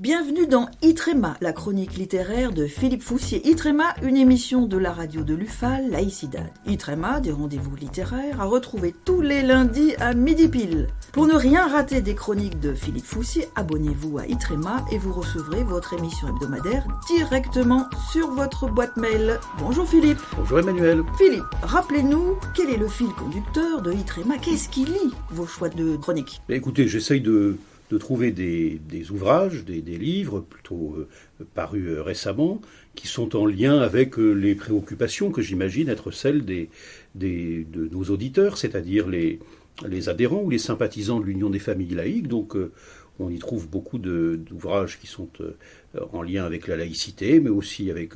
Bienvenue dans Itrema, la chronique littéraire de Philippe Foussier. Itrema, une émission de la radio de l'UFAL, Laïcidad. Itrema, des rendez-vous littéraires à retrouver tous les lundis à midi pile. Pour ne rien rater des chroniques de Philippe Foussier, abonnez-vous à Itrema et vous recevrez votre émission hebdomadaire directement sur votre boîte mail. Bonjour Philippe. Bonjour Emmanuel. Philippe, rappelez-nous, quel est le fil conducteur de Itrema? Qu'est-ce qui lie vos choix de chroniques? Écoutez, j'essaye de trouver des ouvrages, des livres plutôt parus récemment, qui sont en lien avec les préoccupations que j'imagine être celles de nos auditeurs, c'est-à-dire les adhérents ou les sympathisants de l'Union des familles laïques. Donc on y trouve beaucoup d'ouvrages qui sont en lien avec la laïcité, mais aussi avec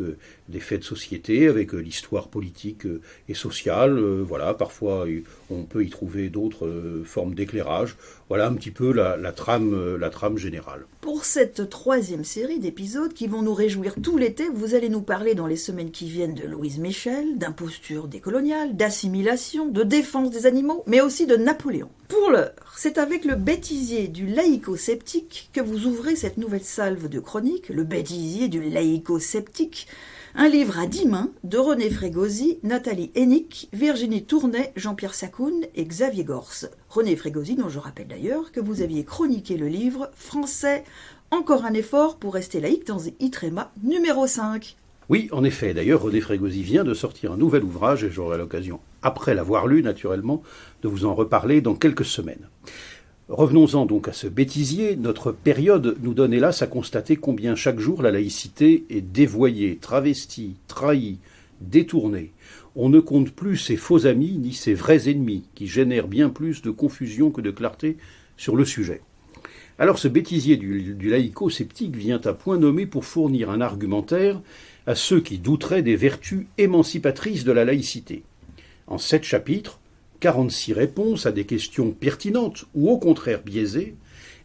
des faits de société, avec l'histoire politique et sociale. Voilà, parfois on peut y trouver d'autres formes d'éclairage. Voilà un petit peu la trame générale. Pour cette troisième série d'épisodes qui vont nous réjouir tout l'été, vous allez nous parler dans les semaines qui viennent de Louise Michel, d'imposture décoloniale, d'assimilation, de défense des animaux, mais aussi de Napoléon. Pour l'heure, c'est avec le bêtisier du laïco-sceptique que vous ouvrez cette nouvelle salve de chroniques, le bêtisier du laïco-sceptique, un livre à 10 mains de René Frégosi, Nathalie Hennig, Virginie Tournay, Jean-Pierre Sacoun et Xavier Gorce. René Frégosi, dont je rappelle d'ailleurs que vous aviez chroniqué le livre Français, encore un effort pour rester laïque dans Itrema numéro 5. Oui, en effet. D'ailleurs, René Frégosi vient de sortir un nouvel ouvrage et j'aurai l'occasion, après l'avoir lu naturellement, de vous en reparler dans quelques semaines. Revenons-en donc à ce bêtisier. Notre période nous donne hélas à constater combien chaque jour la laïcité est dévoyée, travestie, trahie, détournée. On ne compte plus ses faux amis ni ses vrais ennemis, qui génèrent bien plus de confusion que de clarté sur le sujet. Alors ce bêtisier du laïco-sceptique vient à point nommé pour fournir un argumentaire à ceux qui douteraient des vertus émancipatrices de la laïcité. En 7 chapitres, 46 réponses à des questions pertinentes ou au contraire biaisées,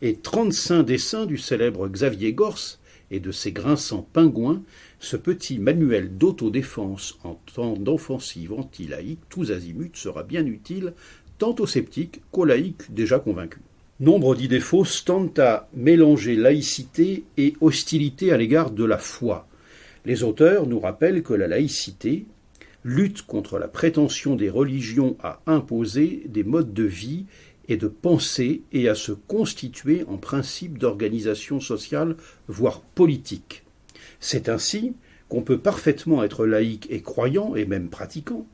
et 35 dessins du célèbre Xavier Gorce et de ses grinçants pingouins, ce petit manuel d'autodéfense en temps d'offensive anti-laïque tous azimuts sera bien utile tant aux sceptiques qu'aux laïcs déjà convaincus. Nombre d'idées fausses tendent à mélanger laïcité et hostilité à l'égard de la foi. Les auteurs nous rappellent que la laïcité lutte contre la prétention des religions à imposer des modes de vie et de pensée et à se constituer en principe d'organisation sociale, voire politique. C'est ainsi qu'on peut parfaitement être laïque et croyant, et même pratiquant,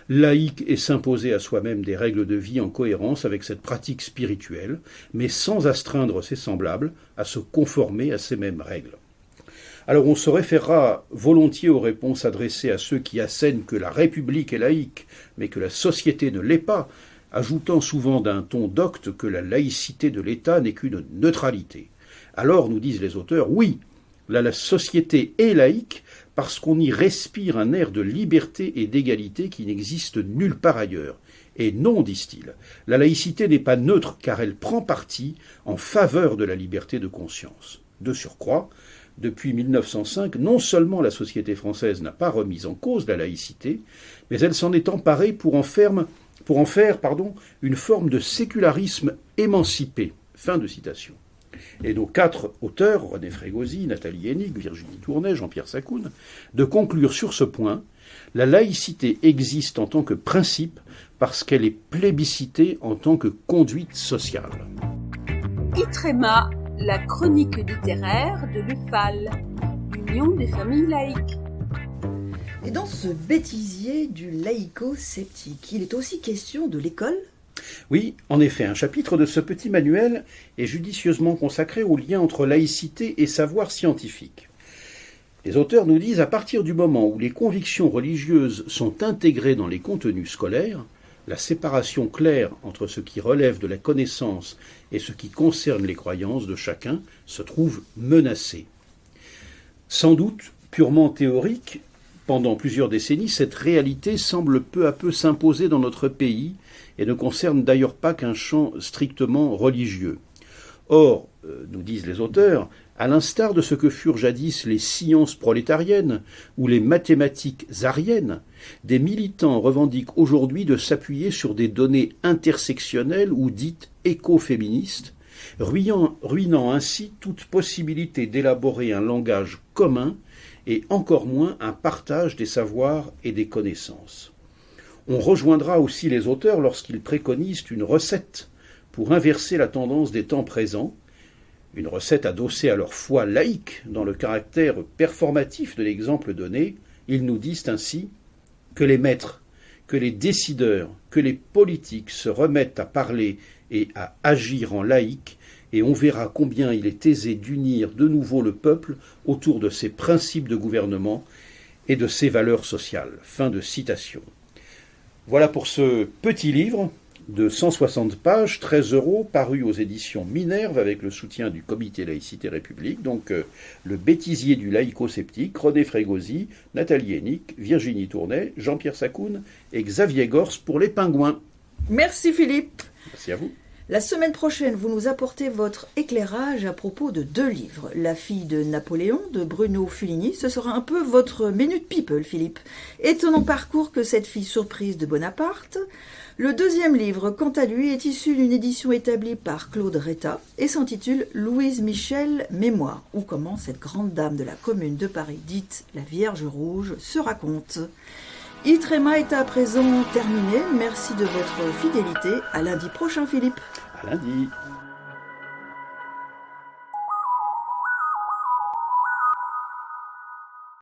laïque et s'imposer à soi-même des règles de vie en cohérence avec cette pratique spirituelle, mais sans astreindre ses semblables à se conformer à ces mêmes règles. Alors on se référera volontiers aux réponses adressées à ceux qui assènent que la République est laïque, mais que la société ne l'est pas, ajoutant souvent d'un ton docte que la laïcité de l'État n'est qu'une neutralité. Alors, nous disent les auteurs, oui, la société est laïque parce qu'on y respire un air de liberté et d'égalité qui n'existe nulle part ailleurs. Et non, disent-ils, la laïcité n'est pas neutre car elle prend parti en faveur de la liberté de conscience. De surcroît, depuis 1905, non seulement la société française n'a pas remis en cause la laïcité, mais elle s'en est emparée pour en faire une forme de sécularisme émancipé. Fin de citation. Et nos 4 auteurs, René Frégosi, Nathalie Hennig, Virginie Tournay, Jean-Pierre Sacoun, de conclure sur ce point, la laïcité existe en tant que principe parce qu'elle est plébiscitée en tant que conduite sociale. Itrema, la chronique littéraire de l'UFAL, l'Union des familles laïques. Et dans ce bêtisier du laïco-sceptique, il est aussi question de l'école? Oui, en effet, un chapitre de ce petit manuel est judicieusement consacré au lien entre laïcité et savoir scientifique. Les auteurs nous disent, à partir du moment où les convictions religieuses sont intégrées dans les contenus scolaires, la séparation claire entre ce qui relève de la connaissance et ce qui concerne les croyances de chacun se trouve menacée. Sans doute purement théorique, pendant plusieurs décennies, cette réalité semble peu à peu s'imposer dans notre pays et ne concerne d'ailleurs pas qu'un champ strictement religieux. Or, nous disent les auteurs, à l'instar de ce que furent jadis les sciences prolétariennes ou les mathématiques ariennes, des militants revendiquent aujourd'hui de s'appuyer sur des données intersectionnelles ou dites écoféministes ruinant ainsi toute possibilité d'élaborer un langage commun et encore moins un partage des savoirs et des connaissances. On rejoindra aussi les auteurs lorsqu'ils préconisent une recette pour inverser la tendance des temps présents, une recette adossée à leur foi laïque dans le caractère performatif de l'exemple donné. Ils nous disent ainsi que les maîtres, que les décideurs, que les politiques se remettent à parler et à agir en laïque, et on verra combien il est aisé d'unir de nouveau le peuple autour de ses principes de gouvernement et de ses valeurs sociales. Fin de citation. Voilà pour ce petit livre de 160 pages, 13 €, paru aux éditions Minerve avec le soutien du Comité Laïcité République. Donc le bêtisier du laïco-sceptique, René Frégosi, Nathalie Hennick, Virginie Tournay, Jean-Pierre Sacoun et Xavier Gors pour les Pingouins. Merci Philippe. Merci à vous. La semaine prochaine, vous nous apportez votre éclairage à propos de 2 livres. La fille de Napoléon, de Bruno Fuligny. Ce sera un peu votre Minute People, Philippe. Étonnant parcours que cette fille surprise de Bonaparte. Le 2e livre, quant à lui, est issu d'une édition établie par Claude Retta et s'intitule Louise Michel, Mémoire, ou comment cette grande dame de la Commune de Paris, dite la Vierge Rouge, se raconte. Itrema est à présent terminé. Merci de votre fidélité. À lundi prochain, Philippe. À lundi.